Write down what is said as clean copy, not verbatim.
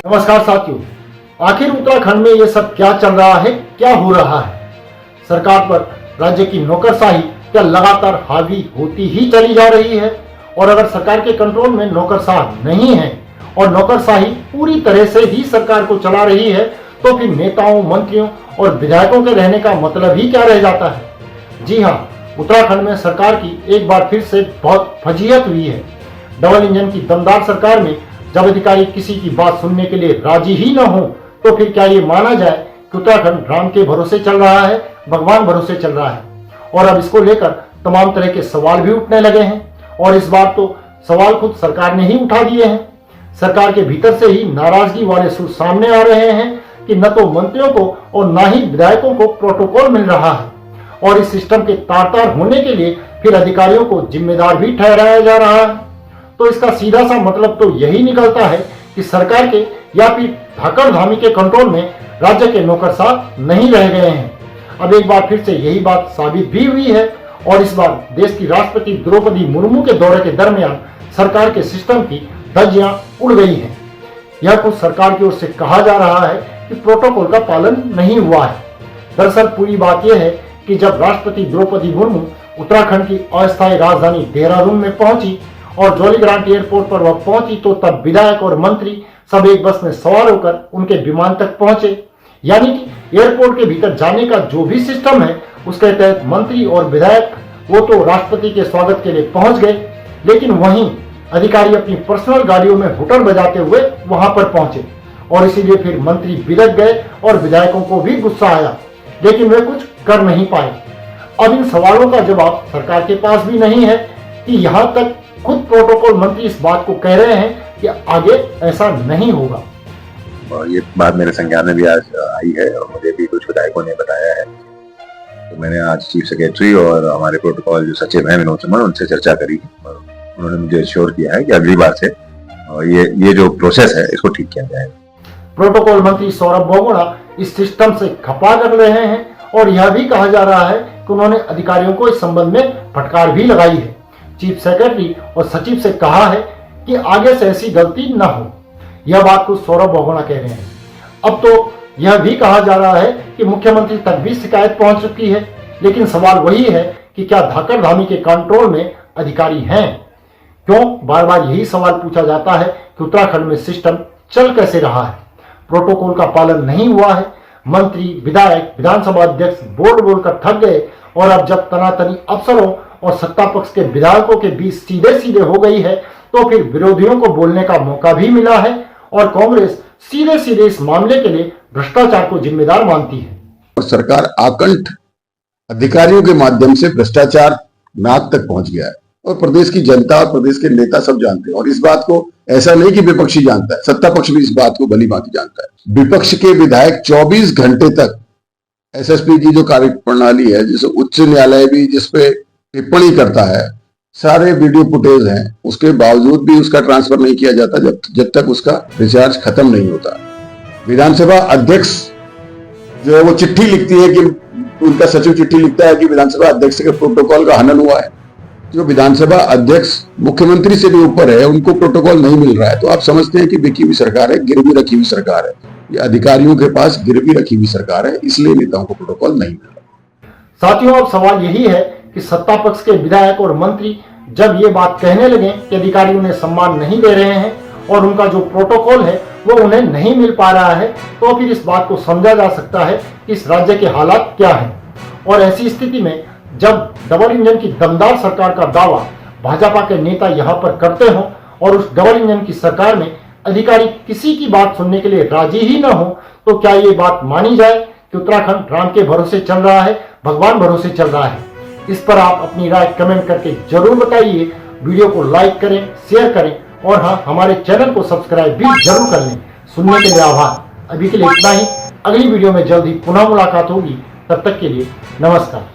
नमस्कार साथियों, आखिर उत्तराखंड में ये सब क्या चल रहा है, क्या हो रहा है? सरकार पर राज्य की नौकरशाही क्या लगातार हावी होती ही चली जा रही है? और अगर सरकार के कंट्रोल में नौकरशाह नहीं है और नौकरशाही पूरी तरह से ही सरकार को चला रही है, तो फिर नेताओं, मंत्रियों और विधायकों के रहने का मतलब ही क्या रह जाता है? जी हाँ, उत्तराखंड में सरकार की एक बार फिर से बहुत फजीहत हुई है। डबल इंजन की दमदार सरकार में जब अधिकारी किसी की बात सुनने के लिए राजी ही न हो, तो फिर क्या ये माना जाए कि उत्तराखंड राम के भरोसे चल रहा है, भगवान भरोसे चल रहा है? और अब इसको लेकर तमाम तरह के सवाल भी उठने लगे हैं, और इस बार तो सवाल खुद सरकार ने ही उठा दिए हैं। सरकार के भीतर से ही नाराजगी वाले सुर सामने आ रहे हैं कि न तो मंत्रियों को और न ही विधायकों को प्रोटोकॉल मिल रहा है, और इस सिस्टम के तार-तार होने के लिए फिर अधिकारियों को जिम्मेदार भी ठहराया जा रहा है। तो इसका सीधा सा मतलब तो यही निकलता है कि सरकार के या फिर धाकड़ धामी के कंट्रोल में राज्य के नौकरशाह नहीं रह गए हैं। अब एक बार फिर से यही बात साबित भी हुई है, और इस बार देश की राष्ट्रपति द्रौपदी मुर्मू के दौरे के दरमियान सरकार के सिस्टम की धज्जियां उड़ गई हैं। यह कुछ सरकार की ओर से कहा जा रहा है कि प्रोटोकॉल का पालन नहीं हुआ है। दरअसल पूरी बात यह है कि जब राष्ट्रपति द्रौपदी मुर्मू उत्तराखंड की अस्थायी राजधानी देहरादून में पहुंची और जौलीग्रांट एयरपोर्ट पर वह पहुंची, तो तब विधायक और मंत्री सब एक बस में सवार होकर उनके विमान तक पहुंचे। यानी कि एयरपोर्ट के भीतर जाने का जो भी सिस्टम है, उसके तहत मंत्री और विधायक वो तो राष्ट्रपति के स्वागत के लिए पहुंच गए, लेकिन वहीं अधिकारी अपनी पर्सनल गाड़ियों में हुटर बजाते हुए वहां पर पहुंचे, और इसीलिए फिर मंत्री बिलक गए और विधायकों को भी गुस्सा आया, लेकिन वे कुछ कर नहीं पाए। अब इन सवालों का जवाब सरकार के पास भी नहीं है कि यहाँ तक खुद प्रोटोकॉल मंत्री इस बात को कह रहे हैं कि आगे ऐसा नहीं होगा। और ये बात मेरे संज्ञान में भी आज आई है, और मुझे भी कुछ विधायकों ने बताया है। तो मैंने आज चीफ सेक्रेटरी और हमारे प्रोटोकॉल जो सचिव हैं विनोद चमन, उनसे चर्चा करी, और उन्होंने मुझे एश्योर किया है कि अगली बार से ये जो प्रोसेस है इसको ठीक किया जाएगा। प्रोटोकॉल मंत्री सौरभ बोगोड़ा इस सिस्टम से खपा कर रहे हैं, और यह भी कहा जा रहा है कि उन्होंने अधिकारियों को इस संबंध में फटकार भी लगाई है। चीफ सेक्रेटरी और सचिव से कहा है कि आगे से ऐसी गलती न हो। यह बात कुछ सौरभ बोगोड़ा कह रहे हैं। अब तो यह भी कहा जा रहा है कि मुख्यमंत्री तक भी शिकायत पहुंच चुकी है, लेकिन सवाल वही है कि क्या धाकड़ धामी के कंट्रोल में अधिकारी हैं? क्यों बार बार यही सवाल पूछा जाता है कि उत्तराखंड में सिस्टम चल कैसे रहा है? प्रोटोकॉल का पालन नहीं हुआ है, मंत्री, विधायक, विधानसभा अध्यक्ष बोलकर थक गए, और अब जब तनातनी अफसरों और सत्ता पक्ष के विधायकों के बीच सीधे सीधे हो गई है, तो फिर विरोधियों को बोलने का मौका भी मिला है, और कांग्रेस सीधे सीधे इस मामले के लिए भ्रष्टाचार को जिम्मेदार मानती है। और सरकार आकंठ अधिकारियों के माध्यम से भ्रष्टाचार नाक तक पहुंच गया है, और प्रदेश की जनता और प्रदेश के नेता सब जानते हैं। और इस बात को ऐसा नहीं कि विपक्षी जानता है, सत्ता पक्ष भी इस बात को भली भांति जानता है। विपक्ष के विधायक 24 घंटे तक एसएसपी की जो कार्य प्रणाली है, जिसे उच्च न्यायालय भी जिसपे टिप्पणी करता है, सारे वीडियो फुटेज हैं, उसके बावजूद भी उसका ट्रांसफर नहीं किया जाता जब तक उसका रिचार्ज खत्म नहीं होता। विधानसभा अध्यक्ष जो है वो चिट्ठी लिखती है कि उनका सचिव चिट्ठी लिखता है कि विधानसभा अध्यक्ष के प्रोटोकॉल का हनन हुआ है। जो विधानसभा अध्यक्ष मुख्यमंत्री से भी ऊपर है, उनको प्रोटोकॉल नहीं मिल रहा है, तो आप समझते हैं कि बिकी हुई सरकार है, गिरवी रखी हुई सरकार है। ये अधिकारियों के पास गिरवी रखी हुई सरकार है, इसलिए नेताओं को प्रोटोकॉल नहीं मिल रहा। साथियों, अब सवाल यही है कि सत्ता पक्ष के विधायक और मंत्री जब ये बात कहने लगे कि अधिकारी उन्हें सम्मान नहीं दे रहे हैं और उनका जो प्रोटोकॉल है वो उन्हें नहीं मिल पा रहा है, तो फिर इस बात को समझा जा सकता है कि इस राज्य के हालात क्या हैं। और ऐसी स्थिति में जब डबल इंजन की दमदार सरकार का दावा भाजपा के नेता यहाँ पर करते हो, और उस डबल इंजन की सरकार में अधिकारी किसी की बात सुनने के लिए राजी ही न हो, तो क्या ये बात मानी जाए कि उत्तराखंड राम के भरोसे चल रहा है, भगवान भरोसे चल रहा है? इस पर आप अपनी राय कमेंट करके जरूर बताइए। वीडियो को लाइक करें, शेयर करें, और हाँ, हमारे चैनल को सब्सक्राइब भी जरूर कर लें। सुनने के लिए आभार। अभी के लिए इतना ही। अगली वीडियो में जल्द ही पुनः मुलाकात होगी। तब तक के लिए नमस्कार।